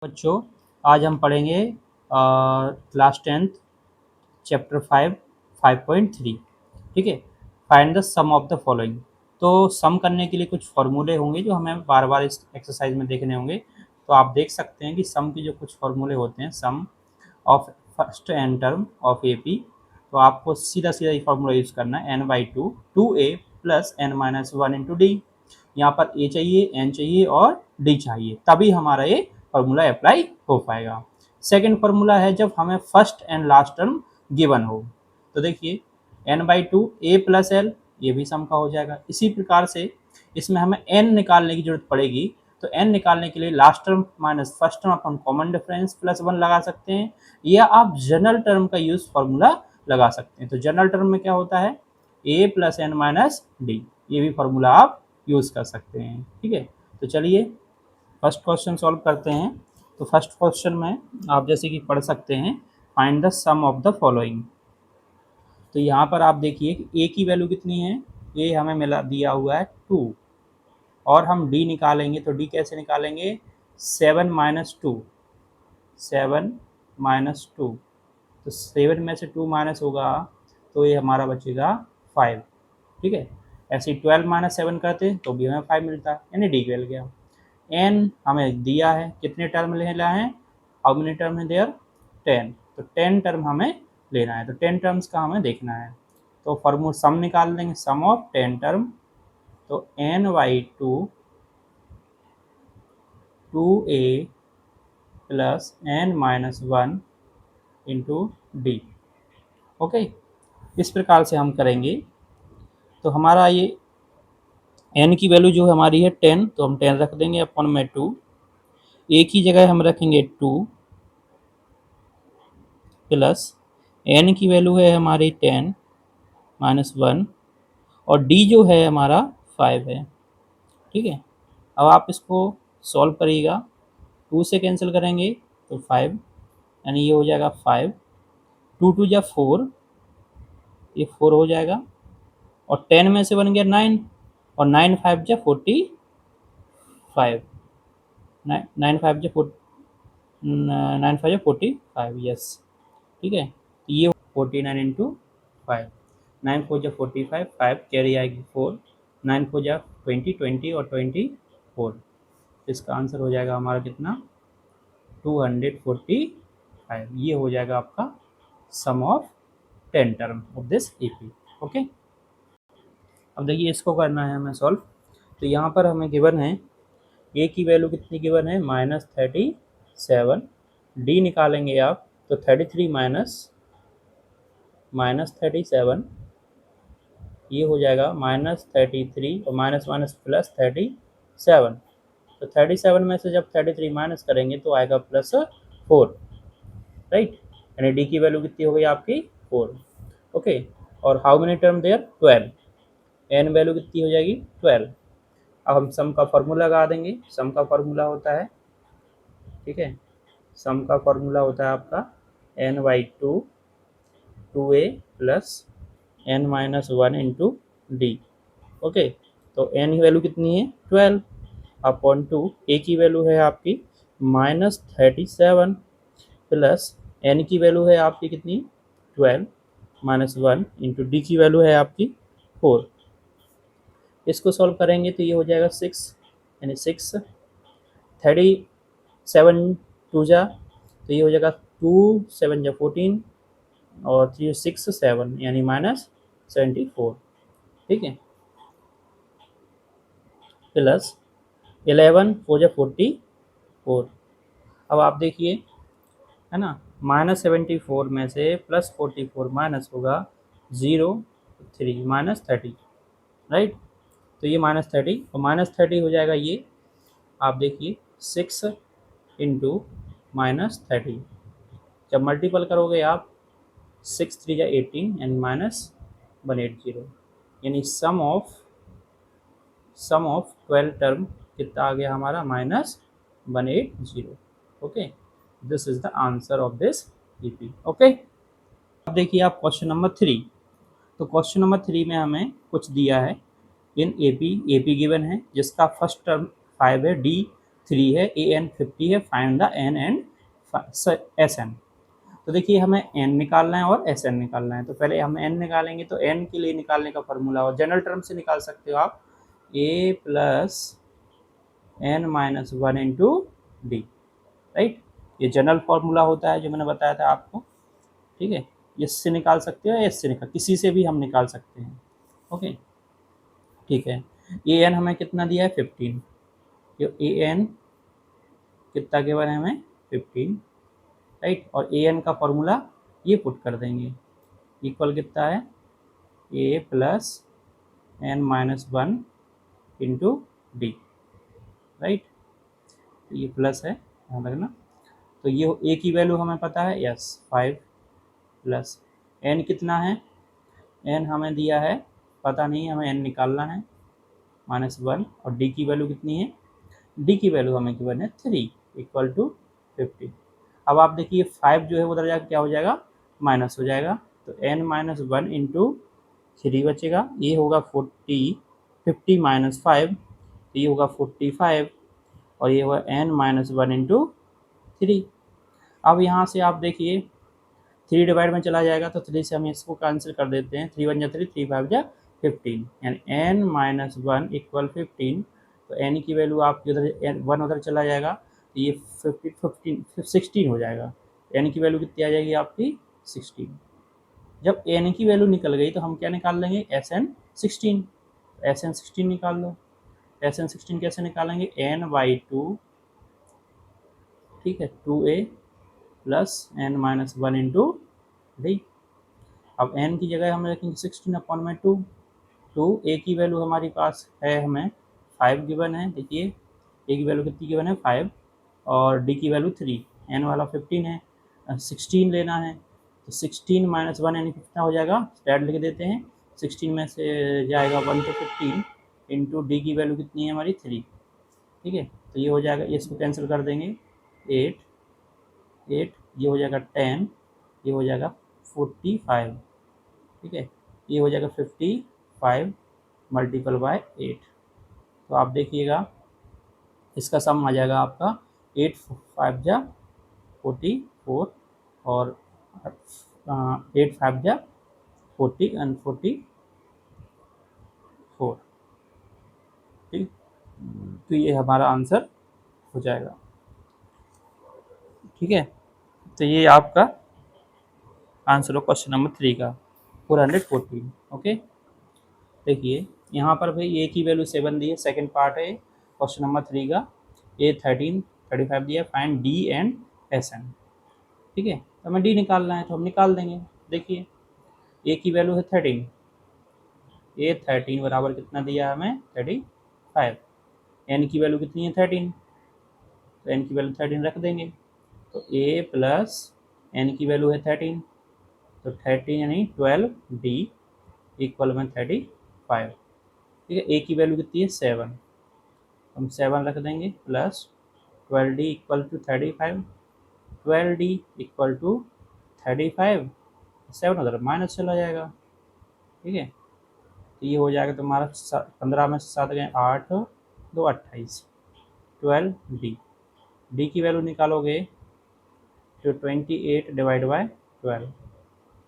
बच्चों, आज हम पढ़ेंगे क्लास 10th चैप्टर 5.3। ठीक है। Find the sum of the following. तो सम करने के लिए कुछ फॉर्मूले होंगे जो हमें बार बार इस एक्सरसाइज में देखने होंगे। तो आप देख सकते हैं कि सम के जो कुछ फॉर्मूले होते हैं, sum of first n term of A P, तो आपको सीधा सीधा ये फॉर्मूला यूज़ करना है, n/2 2a plus n-1 into D. यहाँ पर ए चाहिए, एन चाहिए और डी चाहिए, तभी हमारा ये फॉर्मूला अप्लाई हो पाएगा। सेकंड फॉर्मूला है जब हमें first and last term given हो। तो देखिए n/2 a प्लस एल, ये भी सम का हो जाएगा। इसी प्रकार से इसमें हमें n निकालने की जरूरत पड़ेगी, तो n निकालने के लिए last term minus first term अपन कॉमन डिफरेंस प्लस 1 लगा सकते हैं, या आप जनरल टर्म का यूज फॉर्मूला लगा सकते हैं। तो जनरल टर्म में क्या होता है, a plus n minus d, ये भी फॉर्मूला आप यूज़ कर सकते हैं। ठीक है, तो चलिए फर्स्ट क्वेश्चन सॉल्व करते हैं। तो फर्स्ट क्वेश्चन में आप जैसे कि पढ़ सकते हैं, find the sum of the following. तो यहाँ पर आप देखिए कि ए की वैल्यू कितनी है, ए हमें मिला दिया हुआ है 2, और हम डी निकालेंगे। तो डी कैसे निकालेंगे, 7 माइनस टू, 7 माइनस टू, तो 7 में से 2 माइनस होगा तो ये हमारा बचेगा 5। ठीक है, ऐसे ही 12 माइनस 7 करते तो भी हमें 5 मिलता है, यानी डी मिल गया। एन हमें दिया है, कितने टर्म लेना है, हाउ मेनी टर्म है देयर, 10, तो 10 टर्म हमें लेना है। तो 10 टर्म्स का हमें देखना है, तो फॉर्मूला सम निकाल देंगे, सम ऑफ 10 टर्म। तो n/2 2a plus n-1 into D. Okay, इस प्रकार से हम करेंगे। तो हमारा ये n की वैल्यू जो हमारी है 10, तो हम 10 रख देंगे अपन में 2, a की जगह हम रखेंगे 2 प्लस n की वैल्यू है हमारी 10 माइनस 1, और d जो है हमारा 5 है। ठीक है, अब आप इसको सॉल्व करिएगा, 2 से कैंसिल करेंगे तो 5, यानी ये हो जाएगा 5, 2 2 जा 4, ये 4 हो जाएगा, और 10 में से बन गया 9, और 9 5 जा 45, 9 5 जा 45, यस। ठीक है, तो ये 49 इंटू 5, 9 4 जा 45, 5 कैरी आएगी 4, 9 4 जा 20 और 24, इसका आंसर हो जाएगा हमारा कितना, 245। ये हो जाएगा आपका sum of 10 term of this EP। Okay, अब देखिए इसको करना है हमें सॉल्व। तो यहाँ पर हमें गिवन है ए की वैल्यू कितनी गिवन है, -37, डी निकालेंगे आप तो 33 -37, ये हो जाएगा -33 और माइनस माइनस प्लस 37। तो 37 में से जब 33 माइनस करेंगे तो आएगा +4, राइट, यानी डी की वैल्यू कितनी हो गई आपकी 4। ओके, और how many term there, 12, n value कितनी हो जाएगी 12। अब हम सम का फॉर्मूला लगा देंगे। सम का फॉर्मूला होता है, ठीक है, सम का फॉर्मूला होता है आपका n/2 2a plus n-1 into D. Okay, तो n की वैल्यू कितनी है 12 अपॉन 2, a की वैल्यू है आपकी -37 प्लस n की वैल्यू है आपकी कितनी 12 -1 इंटू डी की वैल्यू है आपकी 4। इसको सॉल्व करेंगे तो ये हो जाएगा 6, यानी 6 37 2 जा, तो ये हो जाएगा 2 7 जा 14, और 3 6 7, यानी -74। ठीक है, प्लस 11 4 जा 44। अब आप देखिए, है ना, -74 में से +44 माइनस होगा 0 3 -30, राइट। तो ये -30 और -30 हो जाएगा ये, आप देखिए 6 इंटू -30, जब मल्टीपल करोगे आप 6 3 जा 18 यानी -180, यानी सम ऑफ 12 टर्म कितना आ गया हमारा -180। Okay, this is the answer of this EP। Okay, अब देखिए आप क्वेश्चन नंबर 3। तो क्वेश्चन नंबर 3 में हमें कुछ दिया है इन AP गिवन है जिसका फर्स्ट टर्म 5 है, डी 3 है, ए एन 50 है, find the n and S n. तो देखिए हमें एन निकालना है और एस एन निकालना है। तो पहले हम एन निकालेंगे, तो एन के लिए निकालने का फॉर्मूला और जनरल टर्म से निकाल सकते हो आप, A plus n minus one into D, right. ये जनरल फॉर्मूला होता है जो मैंने बताया था आपको, ठीक है। इससे निकाल सकते हो, एस से निकाल, किसी से भी हम निकाल सकते हैं, ओके, ठीक है। ए एन हमें कितना दिया है 15, तो ए एन कितना गिवन है हमें 15, राइट। और ए एन का फॉर्मूला ये पुट कर देंगे, इक्वल कितना है A plus n minus one into D, right. तो ये प्लस है, ध्यान रखना। तो ये ए की वैल्यू हमें पता है, यस 5 प्लस एन कितना है, एन हमें दिया है पता नहीं, हमें एन निकालना है -1। और डी की वैल्यू कितनी है, डी की वैल्यू हमें गिवन है 3 इक्वल टू 50। अब आप देखिए 5 जो है उधर जाकर क्या हो जाएगा, माइनस हो जाएगा। तो n माइनस वन इंटू 3 बचेगा, ये होगा 40, 50 माइनस 5, ये होगा 45, और ये होगा n माइनस वन इंटू 3। अब यहाँ से आप देखिए 3 डिवाइड में चला जाएगा, तो 3 से हम इसको कैंसिल कर देते हैं, 3 वन जा 3, 3 फाइव जा 15, यानी n माइनस वन इक्वल 15। तो n की वैल्यू आपकी उधर वन उधर चला जाएगा, तो ये 16 हो जाएगा। n की वैल्यू कितनी आ जाएगी आपकी 16। जब n की वैल्यू निकल गई तो हम क्या निकाल लेंगे, एस एन 16, एस एन 16 निकाल लो। एस एन 16 कैसे निकालेंगे, n/2, ठीक है, 2a plus n minus one into d. अब n की जगह हम रखेंगे 16/2। टू ए की वैल्यू हमारे पास है, हमें 5 गिवन है, देखिए ए की वैल्यू कितनी गिवन है 5, और डी की वैल्यू 3, एन वाला 15 है, 16 लेना है। तो 16 माइनस वन यानी कितना हो जाएगा, स्टैट लिख देते हैं, 16 में से जाएगा 1 तो 15 इंटू डी की वैल्यू कितनी है हमारी 3, ठीक है। तो ये हो जाएगा, इसको कैंसिल कर देंगे, 8 8, ये हो जाएगा 10, ये हो जाएगा 45, ठीक है। ये हो जाएगा 55 मल्टीपल बाय 8। तो आप देखिएगा इसका सम आ जाएगा आपका 8 5 जा 44, और 8 5 जा 40 एंड 44, ठीक। तो ये हमारा आंसर हो जाएगा, ठीक है। तो ये आपका आंसर हो क्वेश्चन नंबर 3 का 414, ओके। देखिए यहाँ पर भाई ए की वैल्यू 7 दी है, सेकंड पार्ट है क्वेश्चन नंबर 3 का। ए 13 35 दिया, find d and S n, ठीक है। तो हमें डी निकालना है, तो हम निकाल देंगे। देखिए ए की वैल्यू है 13, ए 13 बराबर कितना दिया है हमें 35, एन की वैल्यू कितनी है 13, तो एन की वैल्यू 13 रख देंगे। तो ए प्लस एन की वैल्यू है 13, तो 13 यानी 12 डी इक्वल में 35, ठीक है। ए की वैल्यू कितनी है 7, हम 7 रख देंगे, plus 12d equal to 35, 12d equal to 35, 7 उधर माइनस चला जाएगा, ठीक है। तो ये हो जाएगा तुम्हारा 15 में से 7 गए 8, 2 28, 12d। डी की वैल्यू निकालोगे तो 28 डिवाइड बाय 12,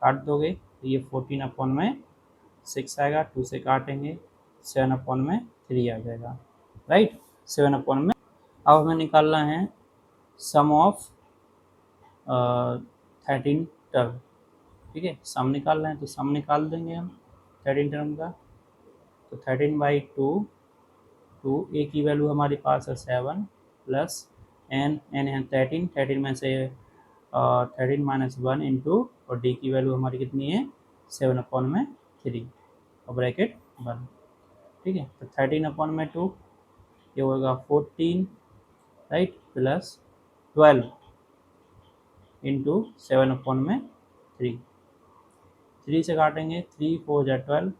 काट दोगे तो ये 14/6 आएगा, 2 से काटेंगे 7/3 आ जाएगा, राइट। 7/। अब हमें निकालना है सम ऑफ 13 टर्म, ठीक है। सम निकालना है तो सम निकाल देंगे हम 13 टर्म का। तो 13/2, 2 ए की वैल्यु हमारे पास है 7 प्लस एन है 13, 13 में से 13 माइनस 1 इंटू, और डी की वैल्यू हमारी कितनी है 7/3, और ब्रैकेट बंद, ठीक है। तो 13/2 ये होगा 14, राइट, प्लस 12 इंटू 7/3, 3 से काटेंगे 3 4 जा 12,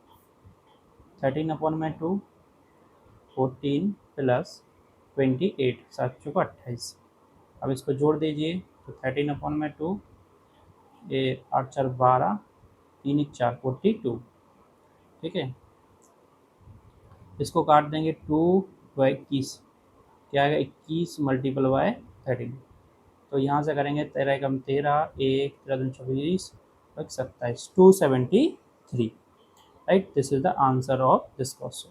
13/2, 14 प्लस 28, 7 चौका 28। अब इसको जोड़ दीजिए, तो 13/2, ये 8 4 12, 3 1 4 42, ठीक है। इसको काट देंगे 2 2 21, क्या आएगा 21 मल्टीपल बाय 13। तो यहाँ से करेंगे 13 एकम 13, 1 13 दूनी 24, 27, 273, right. This is the answer of this question.